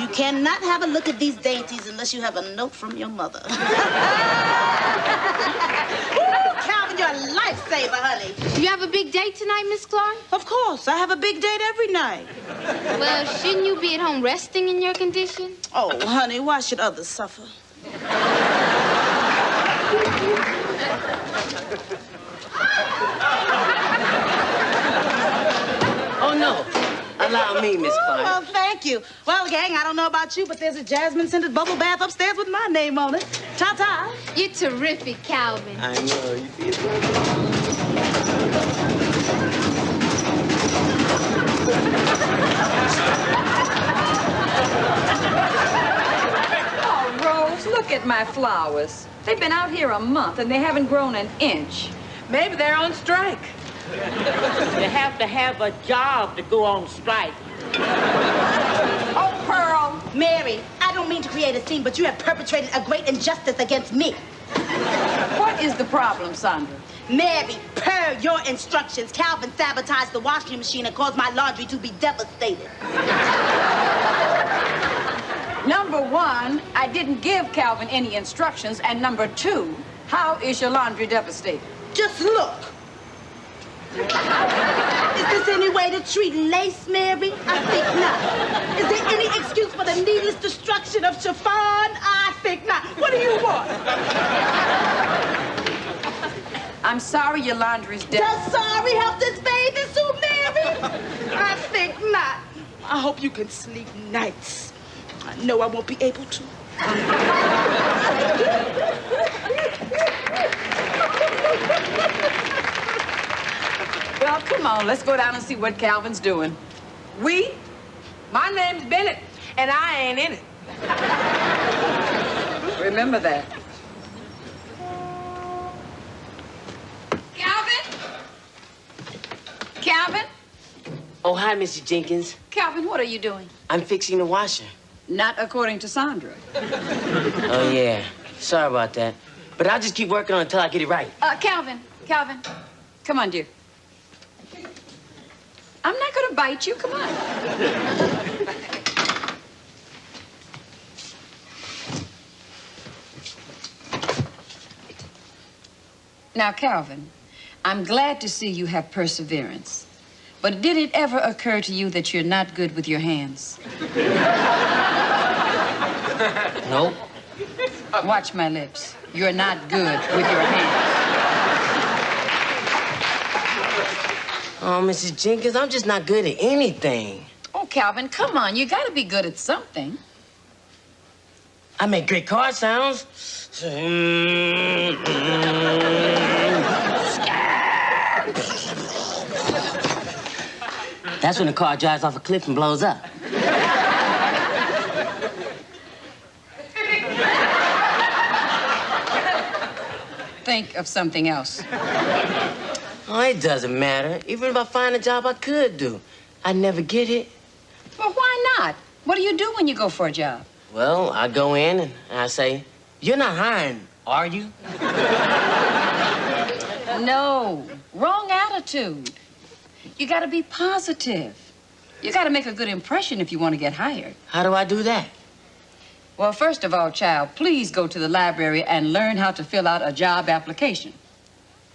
You cannot have a look at these dainties unless you have a note from your mother. Ooh, Calvin, you're a lifesaver, honey. You have a big date tonight, Miss Clark? Of course. I have a big date every night. Well, shouldn't you be at home resting in your condition? Oh, honey, why should others suffer? Oh, no. Allow me, Miss Clark. Well, thank you. Well, gang, I don't know about you, but there's a jasmine-scented bubble bath upstairs with my name on it. Ta-ta. You're terrific, Calvin. I know. You feel All my flowers. They've been out here a month and they haven't grown an inch. Maybe they're on strike. You have to have a job to go on strike. Oh, Pearl. Mary, I don't mean to create a scene, but you have perpetrated a great injustice against me. What is the problem, Sandra? Mary, per your instructions, Calvin sabotaged the washing machine and caused my laundry to be devastated. Number one, I didn't give Calvin any instructions. And number two, how is your laundry devastated? Just look. Is this any way to treat lace, Mary? I think not. Is there any excuse for the needless destruction of chiffon? I think not. What do you want? I'm sorry your laundry's dead. Does sorry help this bathing suit, Mary? I think not. I hope you can sleep nights. I know I won't be able to. Well, come on, let's go down and see what Calvin's doing. We? My name's Bennett, and I ain't in it. Remember that. Calvin? Calvin? Oh, hi, Mrs. Jenkins. Calvin, what are you doing? I'm fixing the washer. Not according to Sandra. Oh, yeah. Sorry about that. But I'll just keep working on it until I get it right. Calvin, come on, dear. I'm not gonna bite you, come on. Now, Calvin, I'm glad to see you have perseverance. But did it ever occur to you that you're not good with your hands? Nope. Watch my lips. You're not good with your hands. Oh, Mrs. Jenkins, I'm just not good at anything. Oh, Calvin, come on. You gotta be good at something. I make great car sounds. That's when the car drives off a cliff and blows up. Think of something else. Oh, it doesn't matter. Even if I find a job I could do, I'd never get it. Well, why not? What do you do when you go for a job? Well, I go in and I say, "You're not hiring, are you?" No, wrong attitude. You gotta be positive. You gotta make a good impression if you want to get hired. How do I do that? Well, first of all, child, please go to the library and learn how to fill out a job application.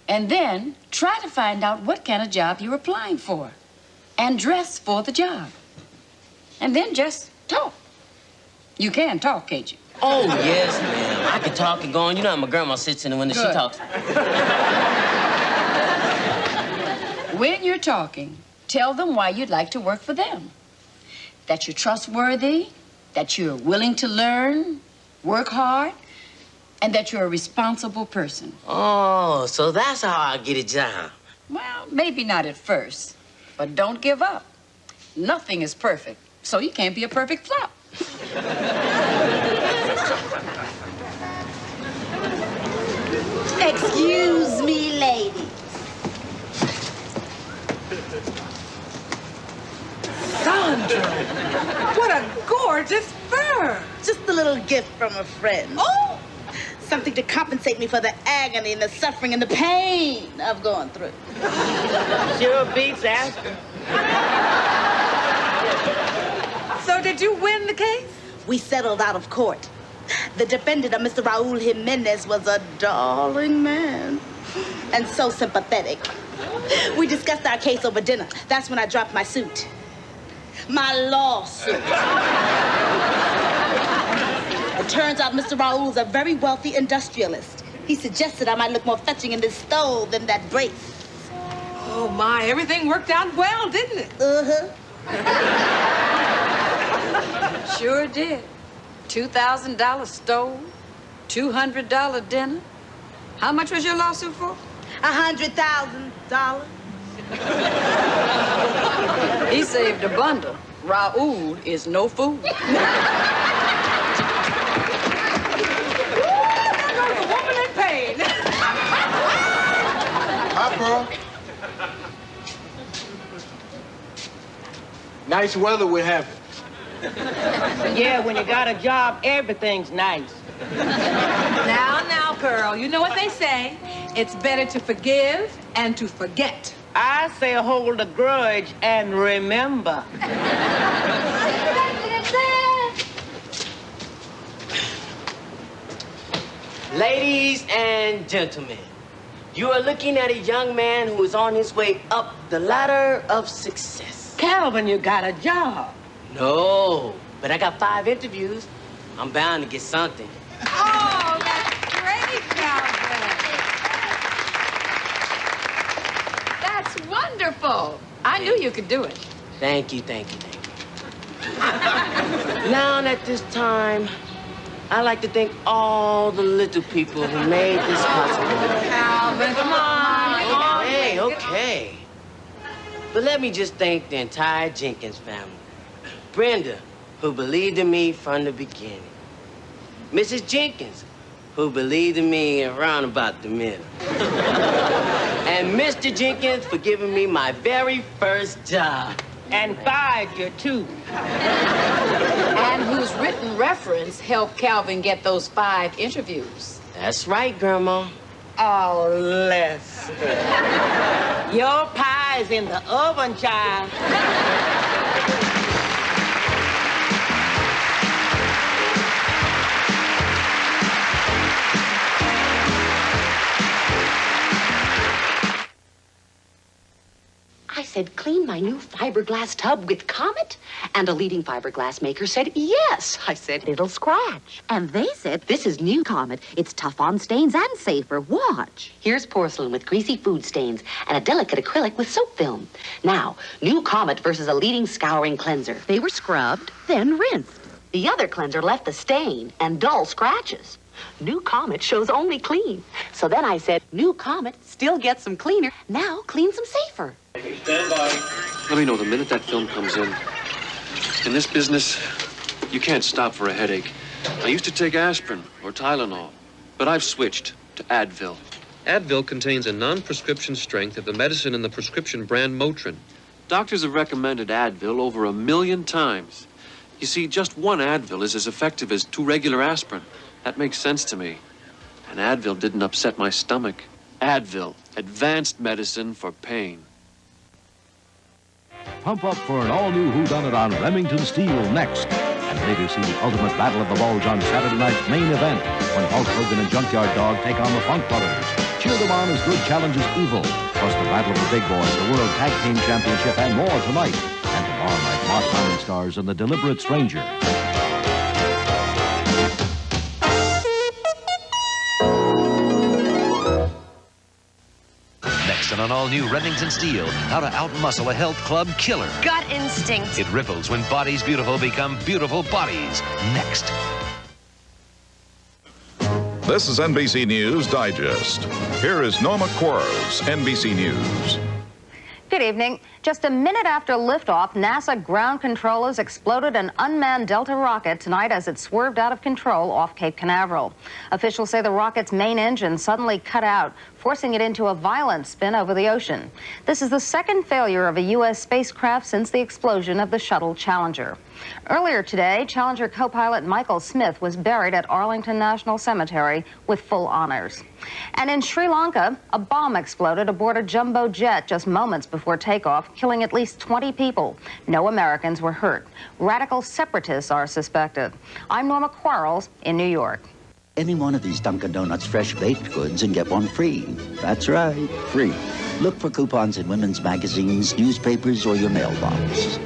And then try to find out what kind of job you're applying for. And dress for the job. And then just talk. You can talk, can't you? Oh, yes, ma'am. I can talk and go on. You know how my grandma sits in the window. She Good. talks. When you're talking, tell them why you'd like to work for them. That you're trustworthy, that you're willing to learn, work hard, and that you're a responsible person. Oh, so that's how I get a job. Well, maybe not at first, but don't give up. Nothing is perfect, so you can't be a perfect flop. Excuse me, lady. Sandra, what a gorgeous fur. Just a little gift from a friend. Oh! Something to compensate me for the agony and the suffering and the pain I've gone through. Sure beats asking. So did you win the case? We settled out of court. The defendant, Mr. Raul Jimenez, was a darling man and so sympathetic. We discussed our case over dinner. That's when I dropped my suit. My lawsuit. It turns out Mr. Raul's a very wealthy industrialist. He suggested I might look more fetching in this stole than that brace. Oh, my, everything worked out well, didn't it? Uh-huh. Sure did. $2,000 stole, $200 dinner. How much was your lawsuit for? $100,000. He saved a bundle. Raul is no fool. Pearl? Nice weather we're having. Yeah, when you got a job, everything's nice. Now, Pearl, you know what they say. It's better to forgive and to forget. I say hold a grudge and remember. Ladies and gentlemen, you are looking at a young man who is on his way up the ladder of success. Calvin, you got a job. No, but I got 5 interviews. I'm bound to get something. Oh, that's great, Calvin. That's wonderful. I knew you could do it. Thank you, thank you, thank you. Now, at this time, I'd like to thank all the little people who made this possible. Calvin, come on. Okay. But let me just thank the entire Jenkins family. Brenda, who believed in me from the beginning. Mrs. Jenkins, who believed in me around about the middle. And Mr. Jenkins for giving me my very first job. And fired you, too. And whose written reference helped Calvin get those 5 interviews. That's right, Grandma. Oh, Lester. Your pie is in the oven, child. I said, clean my new fiberglass tub with Comet? And a leading fiberglass maker said, yes. I said, it'll scratch. And they said, this is new Comet. It's tough on stains and safer. Watch. Here's porcelain with greasy food stains and a delicate acrylic with soap film. Now, new Comet versus a leading scouring cleanser. They were scrubbed, then rinsed. The other cleanser left the stain and dull scratches. New Comet shows only clean. So then I said, new Comet still gets them cleaner. Now cleans them safer. Stand by. Let me know the minute that film comes in. In this business, you can't stop for a headache. I used to take aspirin or Tylenol, but I've switched to Advil. Advil contains a non-prescription strength of the medicine in the prescription brand Motrin. Doctors have recommended Advil over 1 million times. You see, just one Advil is as effective as 2 regular aspirin. That makes sense to me. And Advil didn't upset my stomach. Advil, advanced medicine for pain. Pump up for an all-new whodunit on Remington Steel next. And later see the ultimate battle of the bulge on Saturday night's main event when Hulk Hogan and Junkyard Dog take on the Funk Brothers. Cheer them on as good challenges evil. Plus the battle of the big boys, the World Tag Team Championship, and more tonight. And tomorrow night, Mark Diamond stars in The Deliberate Stranger. On an all-new Remington Steel, how to outmuscle a health club killer. Gut instinct. It ripples when bodies beautiful become beautiful bodies. Next. This is NBC News Digest. Here is Norma Quarles, NBC News. Good evening. Just a minute after liftoff, NASA ground controllers exploded an unmanned Delta rocket tonight as it swerved out of control off Cape Canaveral. Officials say the rocket's main engine suddenly cut out, forcing it into a violent spin over the ocean. This is the second failure of a U.S. spacecraft since the explosion of the shuttle Challenger. Earlier today, Challenger co-pilot Michael Smith was buried at Arlington National Cemetery with full honors. And in Sri Lanka, a bomb exploded aboard a jumbo jet just moments before takeoff, killing at least 20 people. No Americans were hurt. Radical separatists are suspected. I'm Norma Quarles in New York. Any one of these Dunkin' Donuts fresh baked goods and get one free. That's right, free. Look for coupons in women's magazines, newspapers, or your mailbox.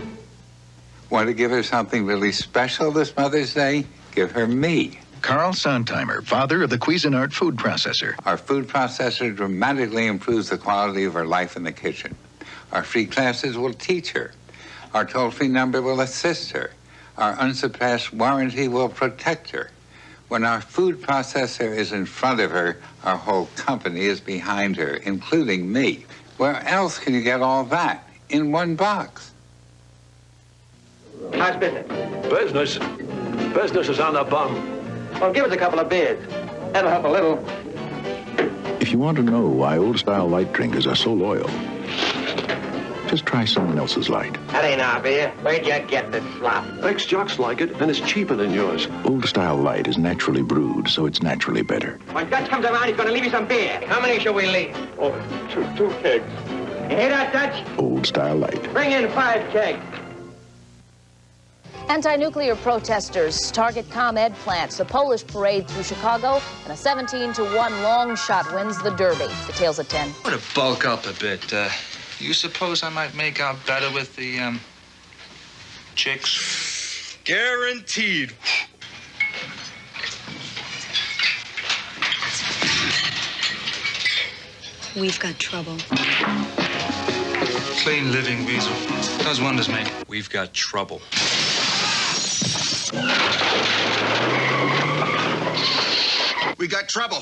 Want to give her something really special this Mother's Day? Give her me. Carl Sondheimer, father of the Cuisinart food processor. Our food processor dramatically improves the quality of her life in the kitchen. Our free classes will teach her. Our toll-free number will assist her. Our unsurpassed warranty will protect her. When our food processor is in front of her, our whole company is behind her, including me. Where else can you get all that in one box? How's business? Business? Business is on the bum. Well, give us a couple of beers. That'll help a little. If you want to know why old-style light drinkers are so loyal, just try someone else's light. That ain't our beer. Where'd you get this slop? Ex-jocks like it, and it's cheaper than yours. Old-style light is naturally brewed, so it's naturally better. When Dutch comes around, he's gonna leave you some beer. How many shall we leave? Oh, two kegs. You hear that, Dutch? Old-style light. Bring in 5 kegs. Anti-nuclear protesters target ComEd plants. The Polish parade through Chicago, and a 17-1 long shot wins the Derby. Details at 10. I want to bulk up a bit. You suppose I might make out better with the, chicks? Guaranteed. We've got trouble. Clean living, Weasel. Does wonders, mate. We've got trouble. We got trouble.